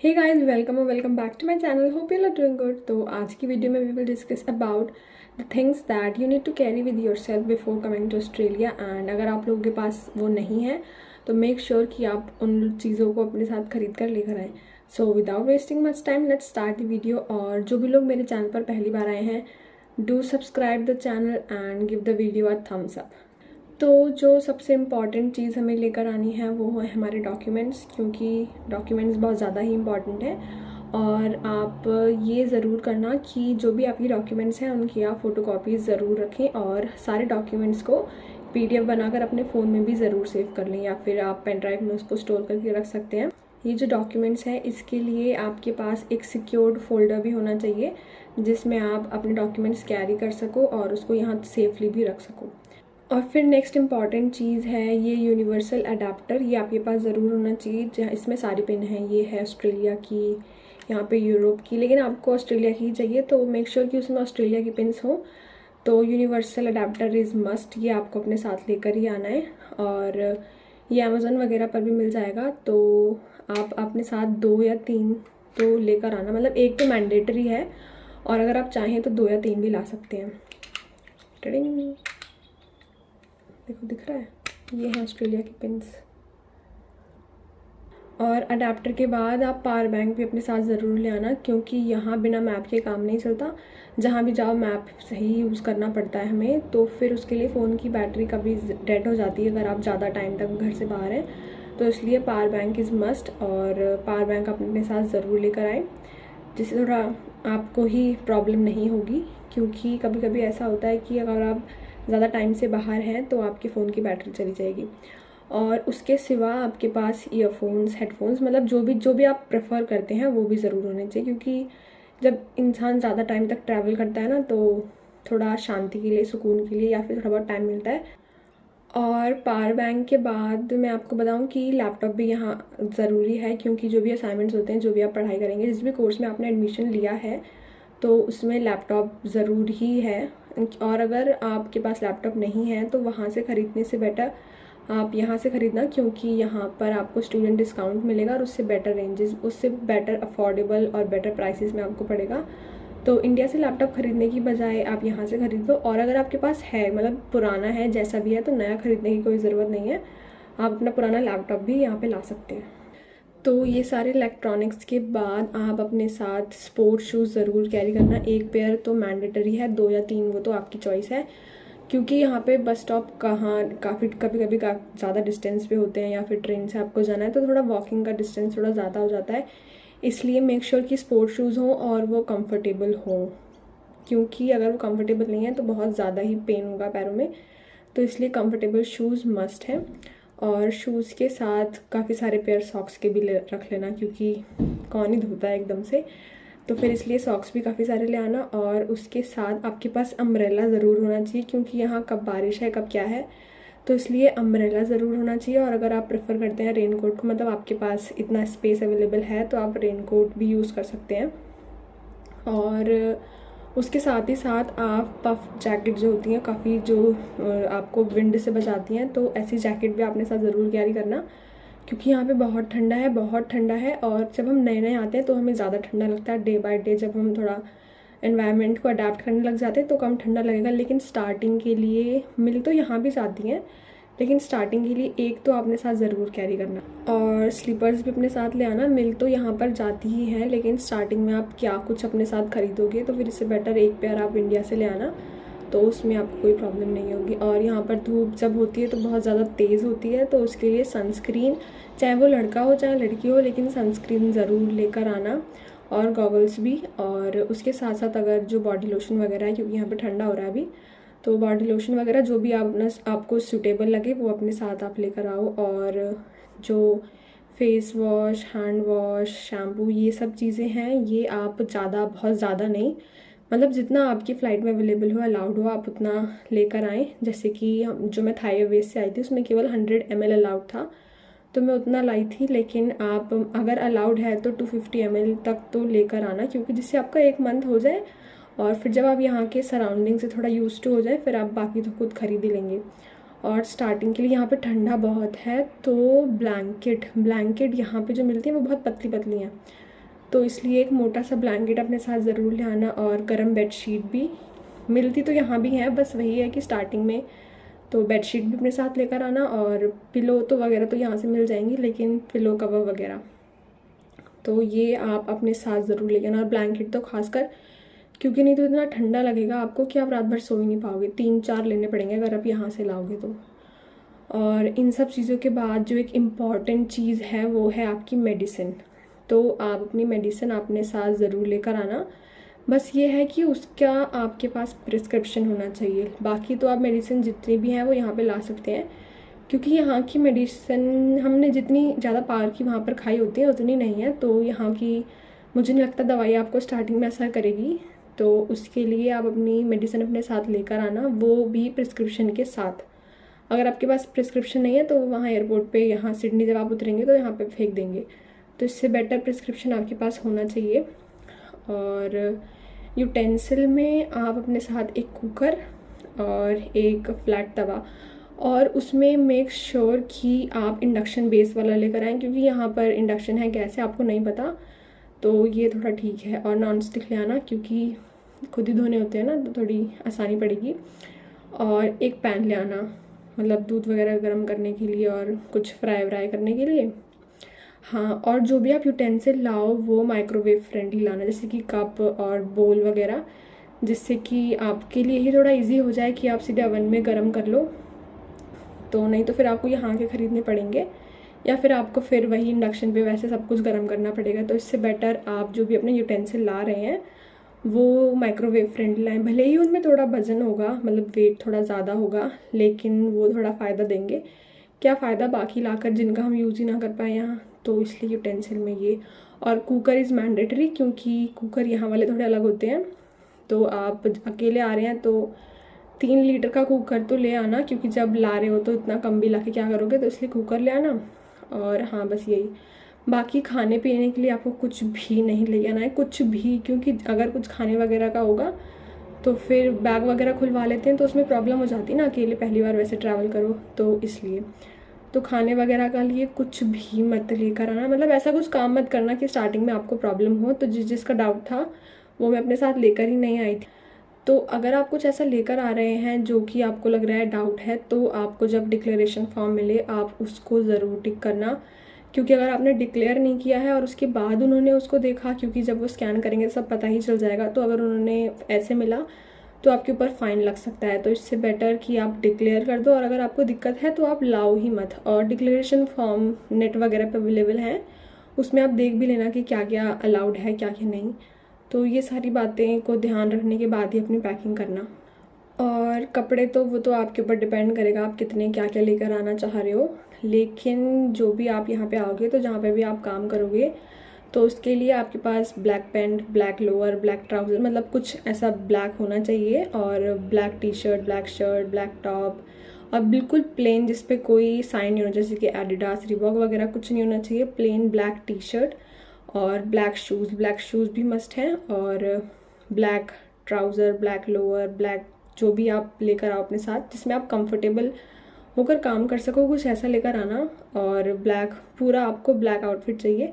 हे guys, welcome और welcome back to my channel. Hope you are doing good. तो आज की वीडियो में we will discuss about the things that you need to carry with yourself before coming to Australia. And अगर आप लोगों के पास वो नहीं है तो मेक श्योर कि आप उन चीज़ों को अपने साथ खरीद कर लेकर आएँ। So without wasting much time let's start the video. और जो भी लोग मेरे चैनल पर पहली बार आए हैं, do subscribe the channel and give the video a thumbs up. तो जो सबसे इम्पॉर्टेंट चीज़ हमें लेकर आनी है वो है हमारे डॉक्यूमेंट्स, क्योंकि डॉक्यूमेंट्स बहुत ज़्यादा ही इम्पॉर्टेंट है। और आप ये ज़रूर करना कि जो भी आपकी डॉक्यूमेंट्स हैं उनकी आप फ़ोटोकॉपीज़ ज़रूर रखें, और सारे डॉक्यूमेंट्स को पीडीएफ बनाकर अपने फ़ोन में भी ज़रूर सेव कर लें, या फिर आप पेन ड्राइव में उसको स्टोर करके रख सकते हैं। ये जो डॉक्यूमेंट्स हैं इसके लिए आपके पास एक सिक्योर्ड फोल्डर भी होना चाहिए जिसमें आप अपने डॉक्यूमेंट्स कैरी कर सको और उसको यहाँ सेफली भी रख सको। और फिर नेक्स्ट इम्पॉर्टेंट चीज़ है ये यूनिवर्सल अडाप्टर। ये आपके पास ज़रूर होना चाहिए। जहाँ इसमें सारी पिन हैं, ये है ऑस्ट्रेलिया की, यहाँ पे यूरोप की, लेकिन आपको ऑस्ट्रेलिया की ही चाहिए तो मेक श्योर कि उसमें ऑस्ट्रेलिया की पिन्स हो। तो यूनिवर्सल अडाप्टर इज़ मस्ट, ये आपको अपने साथ लेकर ही आना है। और ये अमेज़न वगैरह पर भी मिल जाएगा, तो आप अपने साथ 2 या 3 तो लेकर आना। मतलब एक तो मैंडेटरी है, और अगर आप चाहें तो 2 या 3 भी ला सकते हैं। टिडिंग, देखो दिख रहा है, ये है ऑस्ट्रेलिया की पिन्स। और अडेप्टर के बाद आप पावर बैंक भी अपने साथ ज़रूर ले आना, क्योंकि यहाँ बिना मैप के काम नहीं चलता। जहाँ भी जाओ मैप सही यूज़ करना पड़ता है हमें, तो फिर उसके लिए फ़ोन की बैटरी कभी डेड हो जाती है अगर आप ज़्यादा टाइम तक घर से बाहर हैं। तो इसलिए पावर बैंक इज़ मस्ट, और पावर बैंक अपने साथ ज़रूर लेकर आएँ, जिससे थोड़ा आपको ही प्रॉब्लम नहीं होगी। क्योंकि कभी कभी ऐसा होता है कि अगर आप ज़्यादा टाइम से बाहर हैं तो आपके फ़ोन की बैटरी चली जाएगी। और उसके सिवा आपके पास ईयरफोन्स, हेडफोन्स, मतलब जो भी आप प्रेफर करते हैं वो भी ज़रूर होने चाहिए, क्योंकि जब इंसान ज़्यादा टाइम तक ट्रैवल करता है ना, तो थोड़ा शांति के लिए, सुकून के लिए, या फिर थोड़ा बहुत टाइम मिलता है। और पावर बैंक के बाद मैं आपको बताऊं कि लैपटॉप भी यहाँ ज़रूरी है, क्योंकि जो भी असाइनमेंट्स होते हैं, जो भी आप पढ़ाई करेंगे, जिस भी कोर्स में आपने एडमिशन लिया है, तो उसमें लैपटॉप ज़रूर ही है। और अगर आपके पास लैपटॉप नहीं है तो वहाँ से ख़रीदने से बेटर आप यहाँ से ख़रीदना, क्योंकि यहाँ पर आपको स्टूडेंट डिस्काउंट मिलेगा और उससे बेटर रेंजेस, उससे बेटर अफोर्डेबल और बेटर प्राइसेस में आपको पड़ेगा। तो इंडिया से लैपटॉप ख़रीदने की बजाय आप यहाँ से ख़रीद लो। और अगर आपके पास है, मतलब पुराना है, जैसा भी है, तो नया ख़रीदने की कोई ज़रूरत नहीं है। आप अपना पुराना लैपटॉप भी यहाँ पे ला सकते हैं। तो ये सारे इलेक्ट्रॉनिक्स के बाद आप अपने साथ स्पोर्ट शूज़ ज़रूर कैरी करना। एक पेयर तो मैंडेटरी है, 2 या 3 वो तो आपकी चॉइस है, क्योंकि यहाँ पे बस स्टॉप काफ़ी कभी कभी ज़्यादा डिस्टेंस पे होते हैं, या फिर ट्रेन से आपको जाना है तो थोड़ा वॉकिंग का डिस्टेंस थोड़ा ज़्यादा हो जाता है। इसलिए मेक श्योर कि स्पोर्ट शूज़ हों और वो कंफर्टेबल हों, क्योंकि अगर वो कंफर्टेबल नहीं है तो बहुत ज़्यादा ही पेन होगा पैरों में। तो इसलिए कंफर्टेबल शूज़ मस्ट है। और शूज़ के साथ काफ़ी सारे पेयर सॉक्स के भी रख लेना, क्योंकि कौन ही धोता है एकदम से, तो फिर इसलिए सॉक्स भी काफ़ी सारे ले आना। और उसके साथ आपके पास अम्ब्रेला ज़रूर होना चाहिए, क्योंकि यहाँ कब बारिश है कब क्या है, तो इसलिए अम्ब्रेला ज़रूर होना चाहिए। और अगर आप प्रेफर करते हैं रेन कोट को, मतलब आपके पास इतना स्पेस अवेलेबल है, तो आप रेन कोट भी यूज़ कर सकते हैं। और उसके साथ ही साथ आप पफ जैकेट जो होती हैं, काफ़ी जो आपको विंड से बचाती हैं, तो ऐसी जैकेट भी आपने साथ ज़रूर कैरी करना, क्योंकि यहाँ पे बहुत ठंडा है, बहुत ठंडा है। और जब हम नए नए आते हैं तो हमें ज़्यादा ठंडा लगता है। डे बाय डे जब हम थोड़ा एनवायरनमेंट को अडाप्ट करने लग जाते हैं तो कम ठंडा लगेगा, लेकिन स्टार्टिंग के लिए मिल तो यहाँ भी जाती हैं, लेकिन स्टार्टिंग के लिए एक तो आपने साथ ज़रूर कैरी करना। और स्लीपर्स भी अपने साथ ले आना। मिल तो यहाँ पर जाती ही हैं, लेकिन स्टार्टिंग में आप क्या कुछ अपने साथ खरीदोगे, तो फिर इससे बेटर एक पेयर आप इंडिया से ले आना, तो उसमें आपको कोई प्रॉब्लम नहीं होगी। और यहाँ पर धूप जब होती है तो बहुत ज़्यादा तेज़ होती है, तो उसके लिए सनस्क्रीन, चाहे वो लड़का हो चाहे लड़की हो, लेकिन सनस्क्रीन ज़रूर लेकर आना, और गॉगल्स भी। और उसके साथ साथ अगर जो बॉडी लोशन वगैरह है, क्योंकि यहाँ पे ठंडा हो रहा है अभी, तो बॉडी लोशन वगैरह जो भी आपको सूटेबल लगे वो अपने साथ आप लेकर आओ। और जो face wash, hand wash, shampoo, ये सब चीज़ें हैं, ये आप बहुत ज़्यादा नहीं, मतलब जितना आपकी फ़्लाइट में अवेलेबल हो, अलाउड हो, आप उतना लेकर आएँ। जैसे कि जो मैं थाई एयरवेज से आई थी उसमें केवल 100 ml अलाउड था, तो मैं उतना लाई थी। लेकिन आप अगर अलाउड है तो 250 ml तक तो लेकर आना, क्योंकि जिससे आपका 1 मंथ हो जाए, और फिर जब आप यहाँ के सराउंडिंग से थोड़ा यूज टू हो जाए, फिर आप बाकी तो खुद खरीद ही लेंगे। और स्टार्टिंग के लिए यहाँ पे ठंडा बहुत है, तो ब्लैंकेट यहाँ पे जो मिलती है वो बहुत पतली पतली हैं, तो इसलिए एक मोटा सा ब्लैंकेट अपने साथ ज़रूर ले आना। और गर्म बेडशीट भी मिलती तो यहाँ भी है, बस वही है कि स्टार्टिंग में तो बेडशीट भी अपने साथ लेकर आना। और पिलो तो वगैरह तो यहाँ से मिल जाएंगी, लेकिन पिलो कवर वगैरह तो ये आप अपने साथ ज़रूर ले आना। और ब्लैंकेट तो खासकर, क्योंकि नहीं तो इतना ठंडा लगेगा आपको कि आप रात भर सो ही नहीं पाओगे। 3-4 लेने पड़ेंगे अगर आप यहाँ से लाओगे तो। और इन सब चीज़ों के बाद जो एक इम्पॉर्टेंट चीज़ है वो है आपकी मेडिसिन। तो आप अपनी मेडिसिन अपने साथ ज़रूर लेकर आना। बस ये है कि उसका आपके पास प्रिस्क्रिप्शन होना चाहिए। बाकी तो आप मेडिसिन जितनी भी हैं वो यहाँ पे ला सकते हैं, क्योंकि यहाँ की मेडिसिन हमने जितनी ज़्यादा पावर की वहाँ पर खाई होती है उतनी नहीं है। तो यहाँ की मुझे नहीं लगता दवाई आपको स्टार्टिंग में असर करेगी। तो उसके लिए आप अपनी मेडिसिन अपने साथ लेकर आना, वो भी प्रिस्क्रिप्शन के साथ। अगर आपके पास प्रिस्क्रिप्शन नहीं है तो वहाँ एयरपोर्ट पे, यहाँ सिडनी जब आप उतरेंगे तो यहाँ पे फेंक देंगे। तो इससे बेटर प्रिस्क्रिप्शन आपके पास होना चाहिए। और यूटेंसिल में आप अपने साथ एक कुकर और एक फ्लैट तवा, और उसमें मेक श्योर कि आप इंडक्शन बेस वाला लेकर आएँ, क्योंकि यहाँ पर इंडक्शन है, गैस है, आपको नहीं पता, तो ये थोड़ा ठीक है। और नॉन स्टिक ले आना, क्योंकि खुद ही धोने होते हैं ना, तो थोड़ी आसानी पड़ेगी। और एक पैन ले आना, मतलब दूध वगैरह गर्म करने के लिए और कुछ फ्राई व्राई करने के लिए। हाँ, और जो भी आप यूटेंसिल लाओ वो माइक्रोवेव फ्रेंडली लाना, जैसे कि कप और बोल वगैरह, जिससे कि आपके लिए ही थोड़ा इजी हो जाए कि आप सीधे ओवन में गर्म कर लो। तो नहीं तो फिर आपको यहाँ के ख़रीदने पड़ेंगे, या फिर आपको फिर वही इंडक्शन पे वैसे सब कुछ गर्म करना पड़ेगा। तो इससे बेटर आप जो भी अपने यूटेंसिल ला रहे हैं वो माइक्रोवेव फ्रेंडली लाएँ। भले ही उनमें थोड़ा वजन होगा, मतलब वेट थोड़ा ज़्यादा होगा, लेकिन वो थोड़ा फ़ायदा देंगे। क्या फ़ायदा बाकी लाकर जिनका हम यूज़ ही ना कर पाए यहाँ, तो इसलिए यूटेंसिल में ये। और कुकर इज़ मैंडेटरी, क्योंकि कुकर यहाँ वाले थोड़े अलग होते हैं। तो आप अकेले आ रहे हैं तो 3 लीटर का कुकर तो ले आना, क्योंकि जब ला रहे हो तो इतना कम भी ला के क्या करोगे, तो इसलिए कुकर ले आना। और हाँ, बस यही। बाकी खाने पीने के लिए आपको कुछ भी नहीं ले आना है, कुछ भी, क्योंकि अगर कुछ खाने वगैरह का होगा तो फिर बैग वगैरह खुलवा लेते हैं, तो उसमें प्रॉब्लम हो जाती है ना, अकेले पहली बार वैसे ट्रैवल करो, तो इसलिए। तो खाने वगैरह का लिए कुछ भी मत लेकर आना, मतलब ऐसा कुछ काम मत करना कि स्टार्टिंग में आपको प्रॉब्लम हो। तो जिसका डाउट था वो मैं अपने साथ लेकर ही नहीं आई थी। तो अगर आप कुछ ऐसा लेकर आ रहे हैं जो कि आपको लग रहा है डाउट है, तो आपको जब डिक्लेरेशन फॉर्म मिले आप उसको ज़रूर टिक करना, क्योंकि अगर आपने डिक्लेयर नहीं किया है और उसके बाद उन्होंने उसको देखा, क्योंकि जब वो स्कैन करेंगे सब पता ही चल जाएगा, तो अगर उन्होंने ऐसे मिला तो आपके ऊपर फ़ाइन लग सकता है। तो इससे बेटर कि आप डिक्लेयर कर दो, और अगर आपको दिक्कत है तो आप लाओ ही मत। और डिक्लेरेशन फॉर्म नेट वगैरह पे अवेलेबल हैं, उसमें आप देख भी लेना कि क्या क्या अलाउड है, क्या क्या नहीं। तो ये सारी बातें को ध्यान रखने के बाद ही अपनी पैकिंग करना। और कपड़े तो वो तो आपके ऊपर डिपेंड करेगा आप कितने क्या क्या लेकर आना चाह रहे हो, लेकिन जो भी आप यहाँ पे आओगे तो जहाँ पे भी आप काम करोगे तो उसके लिए आपके पास black pant, black lower, black trouser, मतलब कुछ ऐसा ब्लैक होना चाहिए, और black T shirt, black shirt, black top, और बिल्कुल प्लेन जिस पे कोई साइन नहीं होना, जैसे कि एडिडास, रिबॉक वगैरह कुछ नहीं होना चाहिए। प्लेन ब्लैक टी शर्ट और ब्लैक शूज़ भी मस्ट हैं, और black trouser, black lower, black जो भी आप लेकर आओ अपने साथ जिसमें आप कंफर्टेबल होकर काम कर सको, कुछ ऐसा लेकर आना। और ब्लैक, पूरा आपको ब्लैक आउटफिट चाहिए।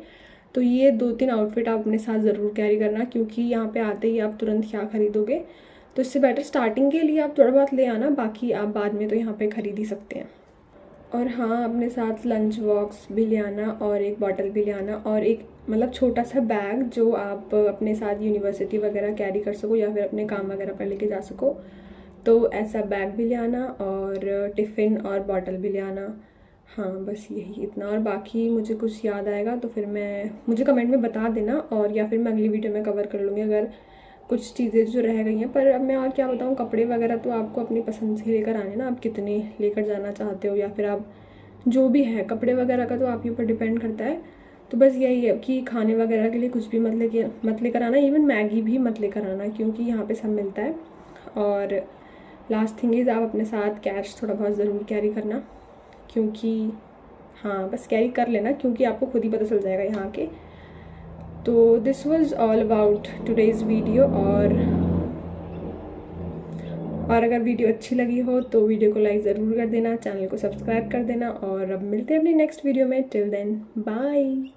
तो ये 2-3 आउटफिट आप अपने साथ ज़रूर कैरी करना, क्योंकि यहाँ पे आते ही आप तुरंत क्या खरीदोगे, तो इससे बेटर स्टार्टिंग के लिए आप थोड़ा बहुत ले आना, बाकी आप बाद में तो यहाँ पे ख़रीद ही सकते हैं। और हाँ, अपने साथ लंच बॉक्स भी ले आना, और एक बॉटल भी ले आना, और एक मतलब छोटा सा बैग जो आप अपने साथ यूनिवर्सिटी वगैरह कैरी कर सको, या फिर अपने काम वगैरह पर लेके जा सको, तो ऐसा बैग भी ले आना। और टिफ़िन और बॉटल भी ले आना। हाँ, बस यही इतना। और बाकी मुझे कुछ याद आएगा तो फिर मुझे कमेंट में बता देना, और या फिर मैं अगली वीडियो में कवर कर लूँगी अगर कुछ चीज़ें जो रह गई हैं। पर अब मैं और क्या बताऊँ, कपड़े वगैरह तो आपको अपनी पसंद से लेकर आने ना, आप कितने लेकर जाना चाहते हो, या फिर आप जो भी है कपड़े वगैरह का तो आपके ऊपर डिपेंड करता है। तो बस यही है कि खाने वगैरह के लिए कुछ भी मत लेकर आना, इवन मैगी भी मत लेकर आना, क्योंकि यहाँ पे सब मिलता है। और लास्ट थिंग इज़, आप अपने साथ कैश थोड़ा बहुत ज़रूर कैरी करना, क्योंकि हाँ, बस कैरी कर लेना, क्योंकि आपको खुद ही पता चल जाएगा यहाँ के। तो this was all about today's video. और अगर वीडियो अच्छी लगी हो तो वीडियो को लाइक ज़रूर कर देना, चैनल को सब्सक्राइब कर देना, और अब मिलते हैं अपनी नेक्स्ट वीडियो में। Till then bye.